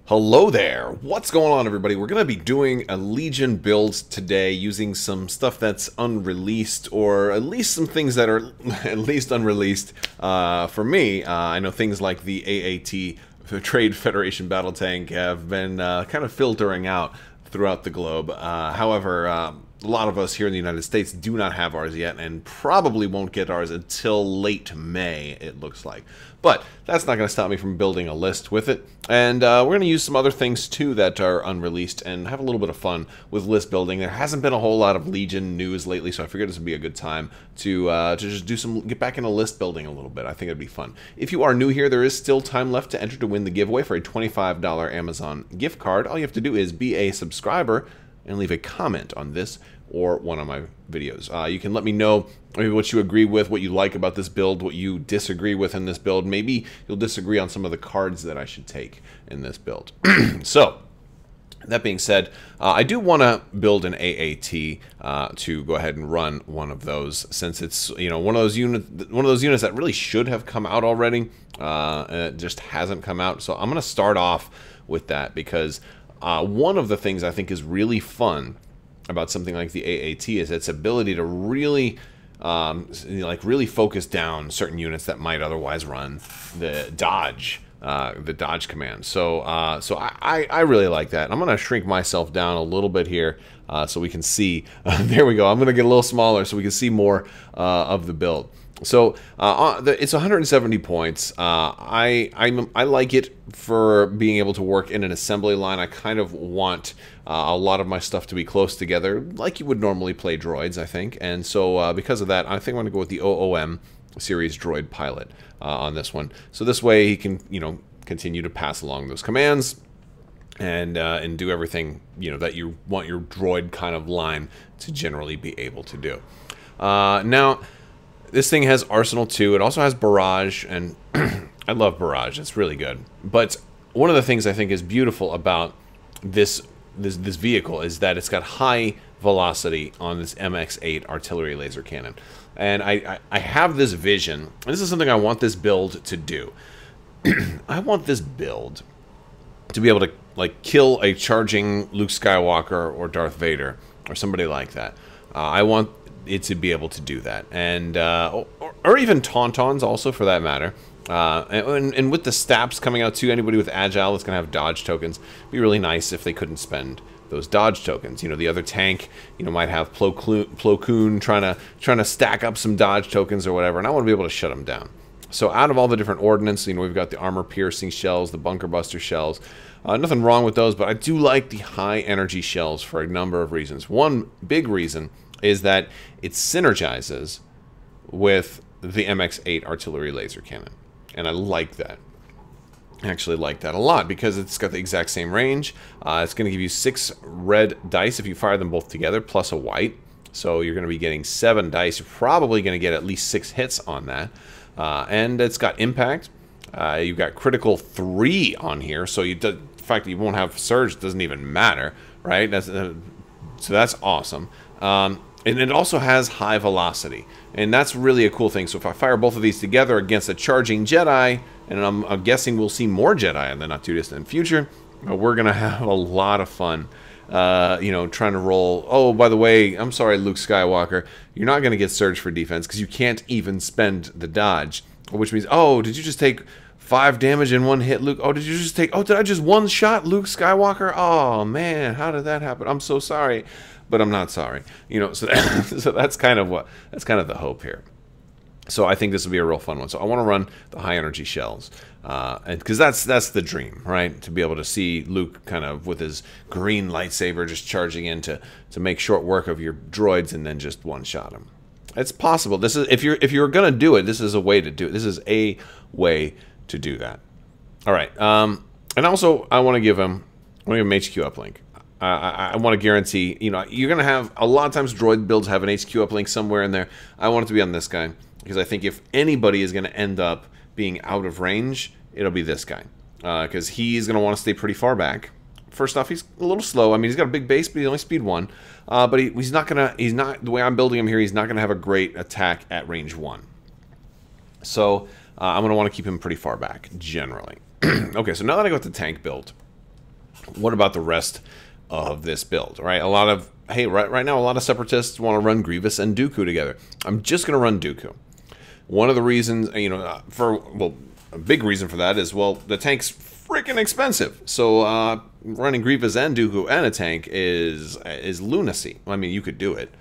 Hello there! What's going on, everybody? We're going to be doing a Legion build today using some stuff that's unreleased, or at least some things that are at least unreleased. For me, I know things like the AAT, the Trade Federation Battle Tank, have been kind of filtering out throughout the globe. However, a lot of us here in the United States do not have ours yet, and probably won't get ours until late May, it looks like. But that's not going to stop me from building a list with it. And we're going to use some other things too that are unreleased and have a little bit of fun with list building. There hasn't been a whole lot of Legion news lately, so I figured this would be a good time to just get back into list building a little bit. I think it'd be fun. If you are new here, there is still time left to enter to win the giveaway for a $25 Amazon gift card. All you have to do is be a subscriber and leave a comment on this or one of my videos. You can let me know maybe what you agree with, what you like about this build, what you disagree with in this build. Maybe you'll disagree on some of the cards that I should take in this build. So, that being said, I do want to build an AAT to go ahead and run one of those, since it's one of those units that really should have come out already. And it just hasn't come out. So I'm going to start off with that because one of the things I think is really fun about something like the AAT is its ability to really really focus down certain units that might otherwise run the dodge command. So I really like that. I'm gonna shrink myself down a little bit here so we can see. There we go. I'm gonna get a little smaller so we can see more of the build. So it's 170 points. I like it for being able to work in an assembly line. I kind of want a lot of my stuff to be close together, like you would normally play droids, I think. And so because of that, I think I'm going to go with the OOM series droid pilot on this one. So this way he can continue to pass along those commands and do everything that you want your droid kind of line to generally be able to do. Now, this thing has Arsenal too. It also has Barrage, and I love Barrage. It's really good. But one of the things I think is beautiful about this vehicle is that it's got high velocity on this MX-8 artillery laser cannon. And I have this vision, and this is something I want this build to do. I want this build to be able to kill a charging Luke Skywalker or Darth Vader or somebody like that. I want it to be able to do that, and or even Tauntauns also, for that matter. And with the Staps coming out too, anybody with Agile that's gonna have dodge tokens. It'd be really nice if they couldn't spend those dodge tokens. The other tank, might have Plo Koon trying to stack up some dodge tokens or whatever, and I want to be able to shut them down. So out of all the different ordnance, we've got the armor piercing shells, the bunker buster shells. Nothing wrong with those, but I do like the high energy shells for a number of reasons. One big reason is that it synergizes with the MX-8 artillery laser cannon. And I like that. I actually like that a lot because it's got the exact same range. It's going to give you 6 red dice if you fire them both together, plus a white. So you're going to be getting 7 dice. You're probably going to get at least 6 hits on that. And it's got impact. You've got critical 3 on here. So the fact that you won't have surge doesn't even matter, right? So that's awesome. And it also has high velocity, and that's really a cool thing. So if I fire both of these together against a charging Jedi, and I'm guessing we'll see more Jedi in the not too distant future, we're gonna have a lot of fun, trying to roll. Oh, by the way, I'm sorry, Luke Skywalker, you're not gonna get surge for defense because you can't even spend the dodge, which means, oh, did you just take 5 damage in one hit, Luke? Oh, did you just take? Oh, did I just one shot Luke Skywalker? Oh man, how did that happen? I'm so sorry. But I'm not sorry, So that's kind of the hope here. So I think this will be a real fun one. So I want to run the high energy shells, and because that's the dream, right? To be able to see Luke kind of with his green lightsaber just charging in to make short work of your droids and then just one shot them. It's possible. This is if you're gonna do it. This is a way to do it. This is a way to do that. All right. And also I want to give him HQ uplink. I want to guarantee, you're going to have, a lot of times droid builds have an HQ uplink somewhere in there. I want it to be on this guy, because I think if anybody is going to end up being out of range, it'll be this guy. Because he's going to want to stay pretty far back. First off, he's a little slow. I mean, he's got a big base, but he's only speed 1. But he's not, the way I'm building him here, he's not going to have a great attack at range 1. So I'm going to want to keep him pretty far back, generally. Okay, so now that I got the tank built, What about the rest of this build, right? Right now, a lot of Separatists want to run Grievous and Dooku together. I'm just going to run Dooku. One of the reasons, a big reason for that is, well, the tank's freaking expensive. So running Grievous and Dooku and a tank is lunacy. I mean, you could do it.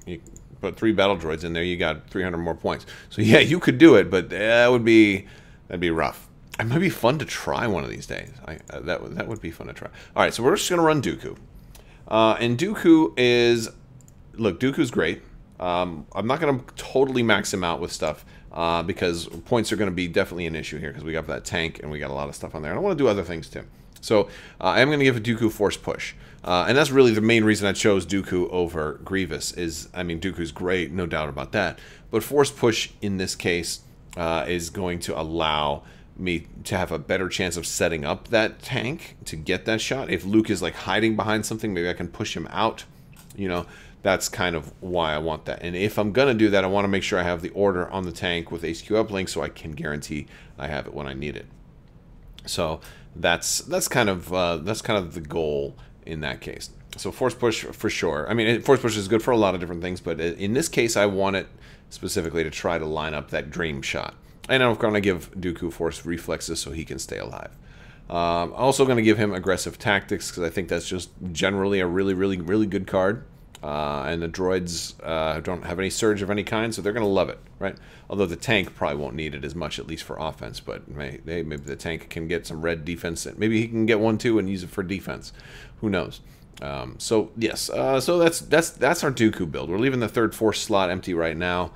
You put 3 battle droids in there, you got 300 more points. So yeah, you could do it, but that'd be rough. It might be fun to try one of these days. That would be fun to try. All right, so we're just gonna run Dooku, and Dooku is, look, Dooku's great. I'm not gonna totally max him out with stuff because points are gonna be definitely an issue here because we got that tank and we got a lot of stuff on there. And I want to do other things too. So I am gonna give a Dooku Force Push, and that's really the main reason I chose Dooku over Grievous. I mean, Dooku's great, no doubt about that, but Force Push in this case is going to allow me to have a better chance of setting up that tank to get that shot. If Luke is like hiding behind something, maybe I can push him out. You know, that's kind of why I want that. And if I'm gonna do that, I want to make sure I have the order on the tank with HQ uplink so I can guarantee I have it when I need it. So that's kind of the goal in that case. So Force Push for sure. I mean, Force Push is good for a lot of different things, but in this case, I want it specifically to try to line up that dream shot. And I'm going to give Dooku Force Reflexes so he can stay alive. Also going to give him Aggressive Tactics because I think that's just generally a really, really, really good card. And the droids don't have any surge of any kind, so they're going to love it, right? Although the tank probably won't need it as much, at least for offense. But maybe the tank can get some red defense. Maybe he can get one too and use it for defense. Who knows? So yes, so that's our Dooku build. We're leaving the 3rd Force slot empty right now.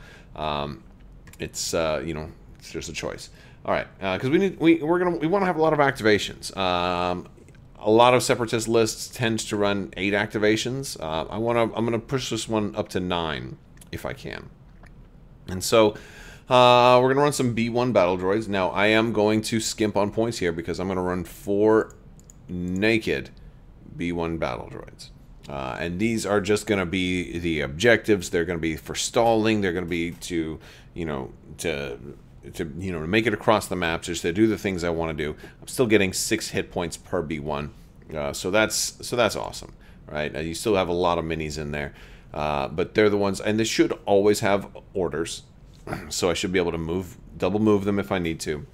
It's it's just a choice. All right, because we want to have a lot of activations. A lot of Separatist lists tend to run 8 activations. I'm gonna push this one up to 9 if I can. And so we're gonna run some B1 battle droids. Now I am going to skimp on points here because I'm gonna run 4 naked B1 battle droids. And these are just going to be the objectives. They're going to be for stalling. They're going to be to make it across the map, just to do the things I want to do. I'm still getting 6 hit points per B1, so that's awesome, right? You still have a lot of minis in there, but they're the ones, and they should always have orders, so I should be able to double move them if I need to.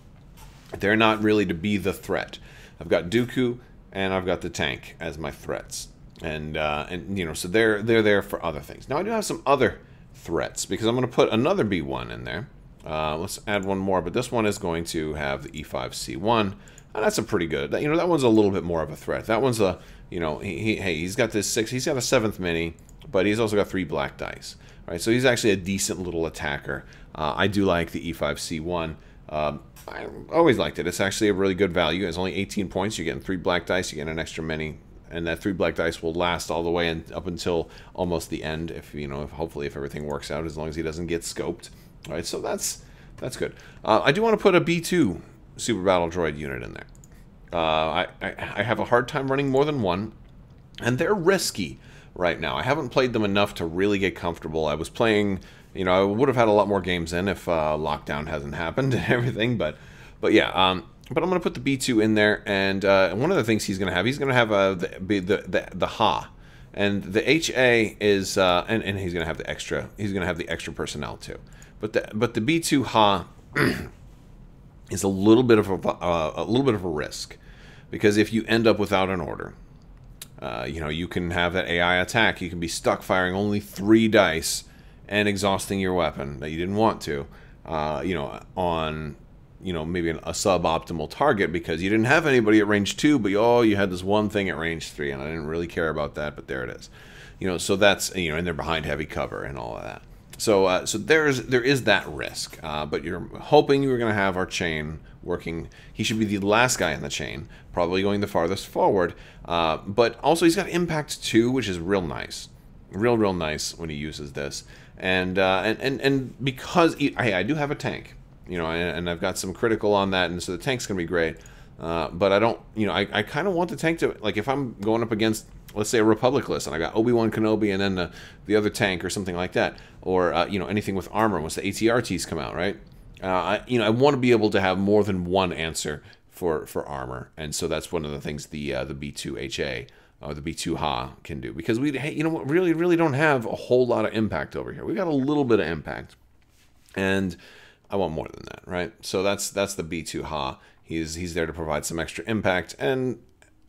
They're not really to be the threat. I've got Dooku and I've got the tank as my threats. And so they're there for other things. Now I do have some other threats because I'm going to put another B1 in there. Let's add one more, but this one is going to have the E5C1, and that's a pretty good. That one's a little bit more of a threat. That one's a he's got this 6. He's got a 7th mini, but he's also got 3 black dice. Right, so he's actually a decent little attacker. I do like the E5C1. I always liked it. It's actually a really good value. It's only 18 points. You're getting 3 black dice. You get an extra mini. And that 3 black dice will last all the way and up until almost the end. Hopefully if everything works out, as long as he doesn't get scoped. All right, so that's good. I do want to put a B2 Super Battle Droid unit in there. I have a hard time running more than one, and they're risky right now. I haven't played them enough to really get comfortable. I was playing, I would have had a lot more games in if lockdown hasn't happened and everything. But yeah. But I'm going to put the B2 in there, and one of the things he's going to have the HA, and the HA is and he's going to have the extra. He's going to have the extra personnel too. But the B2 HA is a little bit of a risk, because if you end up without an order, you can have that AI attack. You can be stuck firing only 3 dice and exhausting your weapon that you didn't want to, on maybe a suboptimal target because you didn't have anybody at range 2, but you had this one thing at range 3, and I didn't really care about that, but there it is. So that's, and they're behind heavy cover and all of that. So there is that risk, but you're hoping you're going to have our chain working. He should be the last guy in the chain, probably going the farthest forward, but also he's got impact 2, which is real nice, real nice when he uses this, and because I do have a tank. And I've got some critical on that, and so the tank's going to be great. But I don't, I kind of want the tank to, like, if I'm going up against, let's say, a Republic list, and I got Obi-Wan Kenobi and then the other tank or something like that, or, anything with armor once the ATRTs come out, right? I want to be able to have more than one answer for armor, and so that's one of the things the B2HA or the B2 Ha can do, because we, hey, you know what, really don't have a whole lot of impact over here. We got a little bit of impact, and I want more than that, right? So that's the B2 Ha. He's there to provide some extra impact, and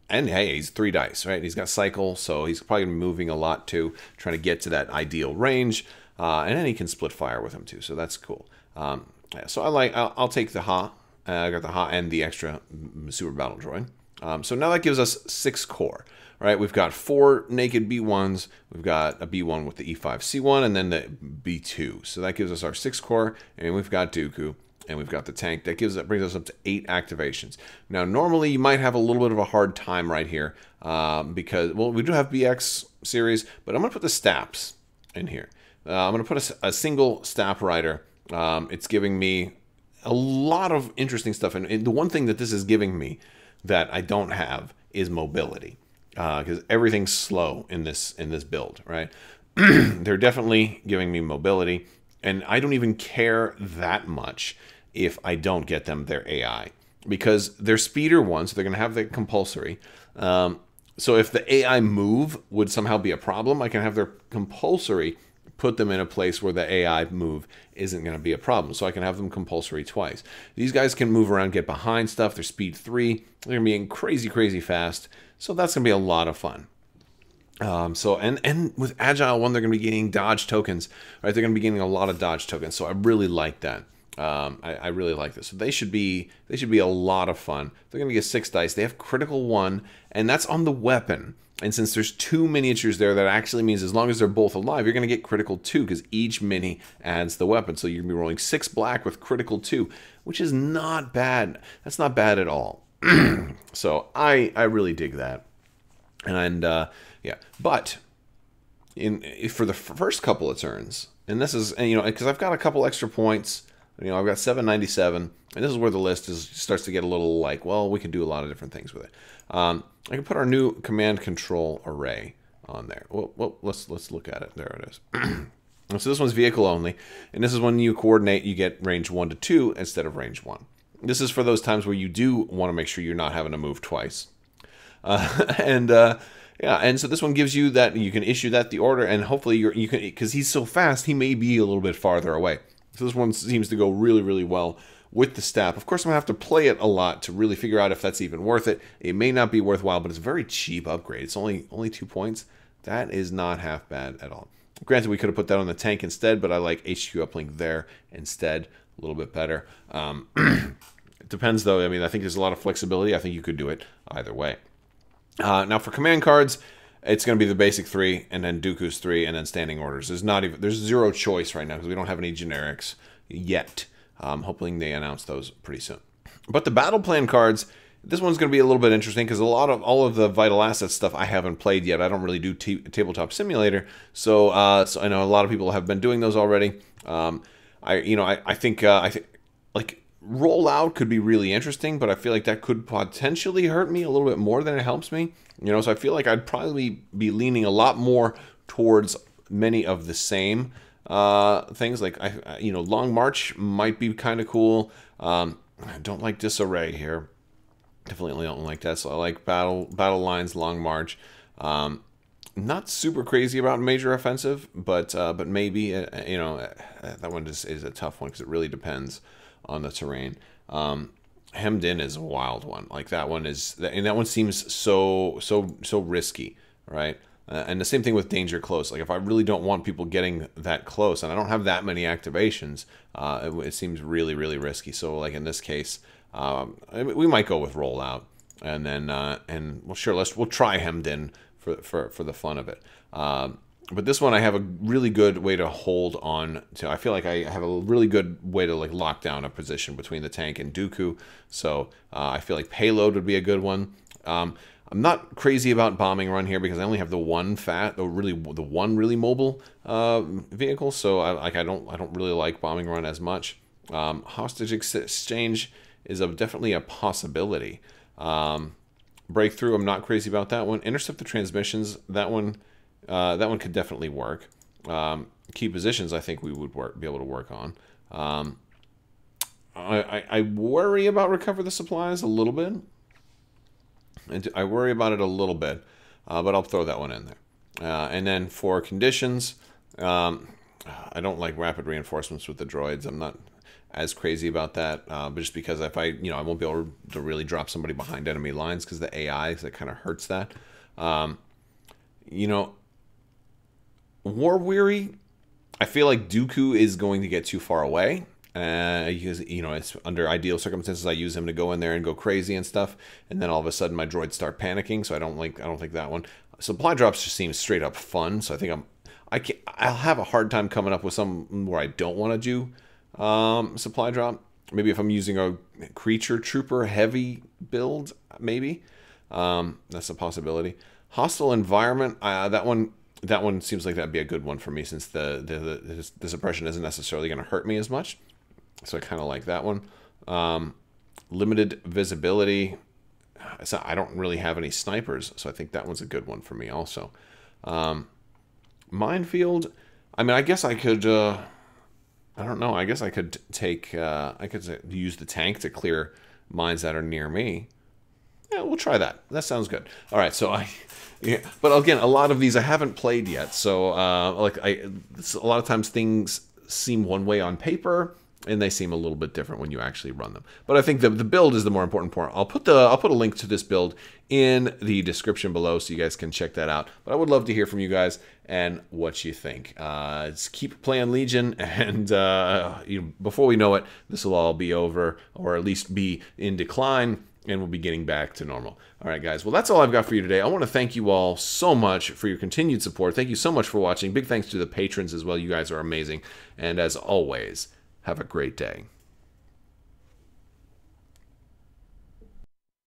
hey, he's 3 dice, right? He's got cycle, so he's probably gonna be moving a lot too, trying to get to that ideal range, and then he can split fire with him too, so that's cool. Yeah, so I'll take the Ha. I got the Ha and the extra super battle droid. So now that gives us 6 core. Right, we've got 4 naked B1s, we've got a B1 with the E5C1, and then the B2. So that gives us our 6 core, and we've got Dooku, and we've got the tank. That brings us up to 8 activations. Now, normally you might have a little bit of a hard time right here, because, well, we do have BX series, but I'm going to put the Staps in here. I'm going to put a single Stap Rider. It's giving me a lot of interesting stuff, and the one thing that this is giving me that I don't have is mobility. Because everything's slow in this build, right? They're definitely giving me mobility, and I don't even care that much if I don't get them their AI, because they're speeder ones, so they're going to have the compulsory. So if the AI move would somehow be a problem, I can have their compulsory put them in a place where the AI move isn't going to be a problem. So I can have them compulsory twice. These guys can move around, get behind stuff. They're speed 3. They're going to be crazy fast. So that's going to be a lot of fun. And with Agile 1, they're going to be getting dodge tokens, right? They're going to be getting a lot of dodge tokens. So I really like that. I really like this. So they should be a lot of fun. They're going to get 6 dice. They have critical 1, and that's on the weapon. And since there's 2 miniatures there, that actually means as long as they're both alive, you're going to get critical 2, because each mini adds the weapon. So you're going to be rolling 6 black with critical 2, which is not bad. That's not bad at all. So I really dig that. And yeah, but for the first couple of turns, and this is, you know, because I've got a couple extra points. You know, I've got 797, and this is where the list starts to get a little like, well, we can do a lot of different things with it. I can put our new command control array on there. Well, let's look at it. There it is. So this one's vehicle only, and this is when you coordinate, you get range 1 to 2 instead of range 1. This is for those times where you do want to make sure you're not having to move twice. Yeah, and so this one gives you that, you can issue that the order, and hopefully you can, because he's so fast, he may be a little bit farther away. So this one seems to go really well with the Stap. Of course, I'm going to have to play it a lot to really figure out if that's even worth it. It may not be worthwhile, but it's a very cheap upgrade. It's only 2 points. That is not half bad at all. Granted, we could have put that on the tank instead, but I like HQ uplink there instead. A little bit better. It depends, though. I mean, I think there's a lot of flexibility. I think you could do it either way. Now, for command cards, it's going to be the basic 3, and then Dooku's 3, and then standing orders. There's 0 choice right now because we don't have any generics yet. Hoping they announce those pretty soon. But the battle plan cards, this one's going to be a little bit interesting because all of the vital assets stuff I haven't played yet. I don't really do tabletop simulator, so I know a lot of people have been doing those already. I think like rollout could be really interesting, but I feel like that could potentially hurt me a little bit more than it helps me. You know, so I feel like I'd probably be leaning a lot more towards many of the same things. Like Long March might be kind of cool. I don't like Disarray here. Definitely don't like that. So I like battle lines, Long March. Not super crazy about Major Offensive, but maybe that one is a tough one because it really depends on the terrain. Hemmed In is a wild one. Like that one is, and that one seems so risky, right? And the same thing with Danger Close. Like if I really don't want people getting that close, and I don't have that many activations, it seems really risky. So like in this case, we might go with Rollout, and then well, sure, we'll try Hemmed In for the fun of it. But this one I have a really good way to hold on to. I feel like I have a really good way to like lock down a position between the tank and Dooku. So I feel like Payload would be a good one. I'm not crazy about Bombing Run here because I only have the one really mobile vehicle. So I don't really like Bombing Run as much. Hostage Exchange is definitely a possibility. Breakthrough, I'm not crazy about that one. Intercept the Transmissions, that one could definitely work. Key Positions, I think we would be able to work on. I worry about recover the supplies a little bit. I worry about it a little bit, but I'll throw that one in there. And then for conditions, I don't like rapid reinforcements with the droids. I'm not as crazy about that, but just because if I won't be able to really drop somebody behind enemy lines because the AI, that kind of hurts that. War weary, I feel like Dooku is going to get too far away. Because it's under ideal circumstances, I use him to go in there and go crazy and stuff, and then all of a sudden my droids start panicking. So I don't think that one. Supply drops just seem straight up fun. So I think I'll have a hard time coming up with some where I don't want to do supply drop. Maybe if I'm using a creature trooper heavy build, maybe that's a possibility. Hostile environment, that one seems like that'd be a good one for me, since the suppression isn't necessarily going to hurt me as much. So I kind of like that one. Limited visibility. So I don't really have any snipers, so I think that one's a good one for me also. Minefield. I mean, I guess I could. I don't know. I guess I could take. I could use the tank to clear mines that are near me. Yeah, we'll try that. That sounds good. All right, so yeah, but again, a lot of these I haven't played yet, so a lot of times things seem one way on paper, and they seem a little bit different when you actually run them. But I think the build is the more important part. I'll put a link to this build in the description below so you guys can check that out. But I would love to hear from you guys and what you think. Just keep playing Legion, and before we know it, this will all be over, or at least be in decline, and we'll be getting back to normal. All right, guys. Well, that's all I've got for you today. I want to thank you all so much for your continued support. Thank you so much for watching. Big thanks to the patrons as well. You guys are amazing. And as always, have a great day.